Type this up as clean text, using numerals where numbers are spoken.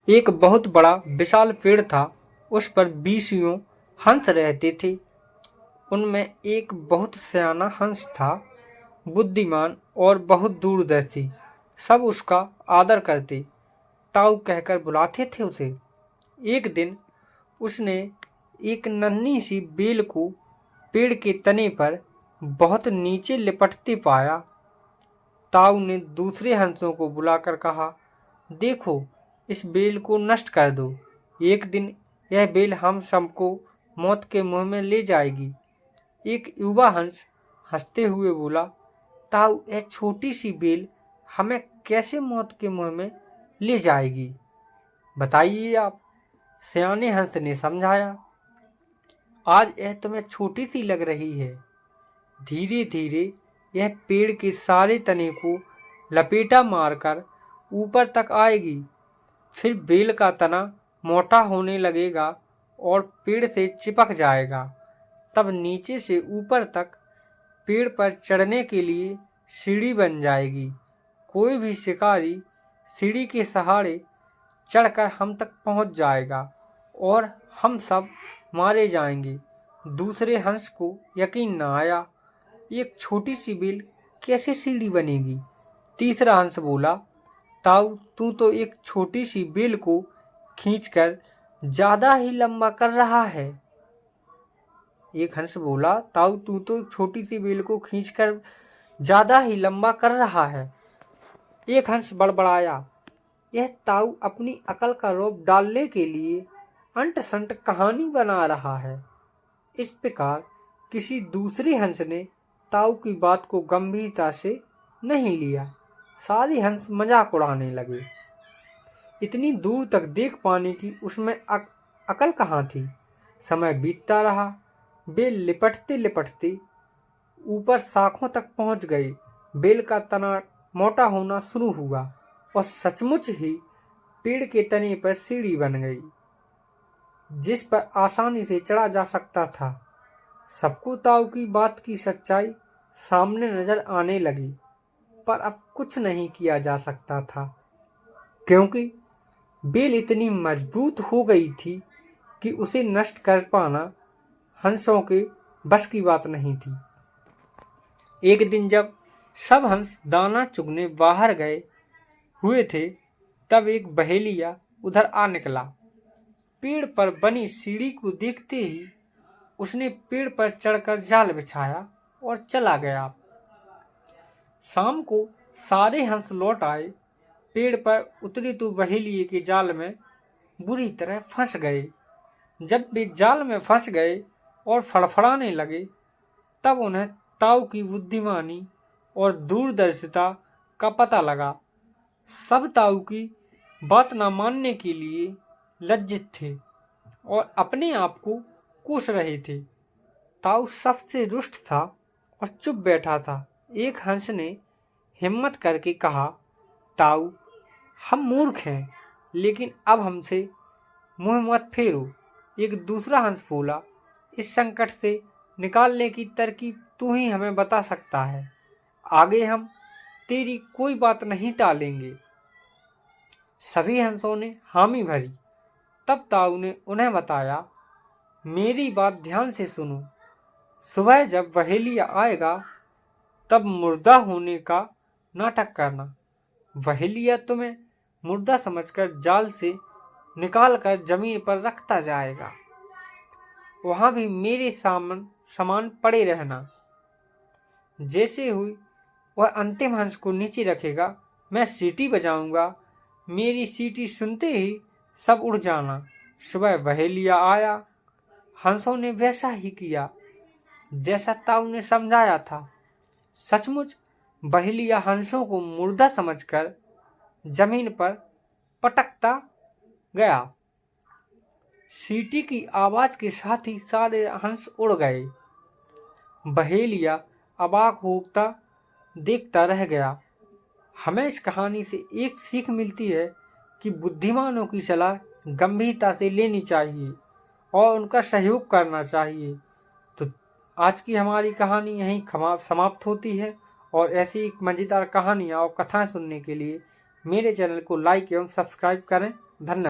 एक बहुत बड़ा विशाल पेड़ था। उस पर 20 हंस रहते थे। उनमें एक बहुत सयाना हंस था, बुद्धिमान और बहुत दूरदर्शी। सब उसका आदर करते, ताऊ कहकर बुलाते थे उसे। एक दिन उसने एक नन्ही सी बेल को पेड़ के तने पर बहुत नीचे लिपटते पाया। ताऊ ने दूसरे हंसों को बुलाकर कहा, देखो, इस बेल को नष्ट कर दो। एक दिन यह बेल हम सबको मौत के मुंह में ले जाएगी। एक युवा हंस हंसते हुए बोला, ताऊ, यह छोटी सी बेल हमें कैसे मौत के मुंह में ले जाएगी, बताइए आप। सियाने हंस ने समझाया, आज यह तुम्हें छोटी सी लग रही है। धीरे धीरे यह पेड़ के सारे तने को लपेटा मारकर ऊपर तक आएगी। फिर बेल का तना मोटा होने लगेगा और पेड़ से चिपक जाएगा। तब नीचे से ऊपर तक पेड़ पर चढ़ने के लिए सीढ़ी बन जाएगी। कोई भी शिकारी सीढ़ी के सहारे चढ़कर हम तक पहुंच जाएगा और हम सब मारे जाएंगे। दूसरे हंस को यकीन न आया, एक छोटी सी बेल कैसे सीढ़ी बनेगी। तीसरा हंस बोला, ताऊ, तू तो एक छोटी सी बेल को खींचकर ज्यादा ही लंबा कर रहा है। एक हंस बोला, ताऊ, तू तो छोटी सी बेल को खींचकर ज्यादा ही लंबा कर रहा है। एक हंस बड़बड़ाया, यह ताऊ अपनी अकल का रोब डालने के लिए अंट संट कहानी बना रहा है। इस प्रकार किसी दूसरे हंस ने ताऊ की बात को गंभीरता से नहीं लिया। सारे हंस मजाक उड़ाने लगे। इतनी दूर तक देख पाने की उसमें अकल कहाँ थी। समय बीतता रहा। वे लिपटते लिपटते ऊपर शाखों तक पहुंच गए। बेल का तना मोटा होना शुरू हुआ और सचमुच ही पेड़ के तने पर सीढ़ी बन गई, जिस पर आसानी से चढ़ा जा सकता था। सबको ताऊ की बात की सच्चाई सामने नजर आने लगी, पर अब कुछ नहीं किया जा सकता था, क्योंकि बेल इतनी मजबूत हो गई थी कि उसे नष्ट कर पाना हंसों के बस की बात नहीं थी। एक दिन जब सब हंस दाना चुगने बाहर गए हुए थे, तब एक बहेलिया उधर आ निकला। पेड़ पर बनी सीढ़ी को देखते ही उसने पेड़ पर चढ़कर जाल बिछाया और चला गया। शाम को सारे हंस लौट आए। पेड़ पर उतरे तो बहेलिये के जाल में बुरी तरह फंस गए। जब वे जाल में फंस गए और फड़फड़ाने लगे, तब उन्हें ताऊ की बुद्धिमानी और दूरदर्शिता का पता लगा। सब ताऊ की बात न मानने के लिए लज्जित थे और अपने आप को कोस रहे थे। ताऊ सबसे रुष्ट था और चुप बैठा था। एक हंस ने हिम्मत करके कहा, ताऊ, हम मूर्ख हैं, लेकिन अब हमसे मुंह मत फेरो। एक दूसरा हंस बोला, इस संकट से निकालने की तरकीब तू ही हमें बता सकता है। आगे हम तेरी कोई बात नहीं टालेंगे। सभी हंसों ने हामी भरी। तब ताऊ ने उन्हें बताया, मेरी बात ध्यान से सुनो। सुबह जब बहेलिया आएगा, तब मुर्दा होने का नाटक करना। बहेलिया तुम्हें मुर्दा समझकर जाल से निकालकर जमीन पर रखता जाएगा। वहां भी मेरे सामान पड़े रहना। जैसे हुई वह अंतिम हंस को नीचे रखेगा, मैं सीटी बजाऊंगा। मेरी सीटी सुनते ही सब उड़ जाना। सुबह बहेलिया आया। हंसों ने वैसा ही किया जैसा ताऊ ने समझाया था। सचमुच बहेलिया हंसों को मुर्दा समझकर जमीन पर पटकता गया। सीटी की आवाज के साथ ही सारे हंस उड़ गए। बहेलिया अबाक होता देखता रह गया। हमें इस कहानी से एक सीख मिलती है कि बुद्धिमानों की सलाह गंभीरता से लेनी चाहिए और उनका सहयोग करना चाहिए। तो आज की हमारी कहानी यहीं समाप्त होती है और ऐसी एक मज़ेदार कहानियाँ और कथाएं सुनने के लिए मेरे चैनल को लाइक एवं सब्सक्राइब करें। धन्यवाद।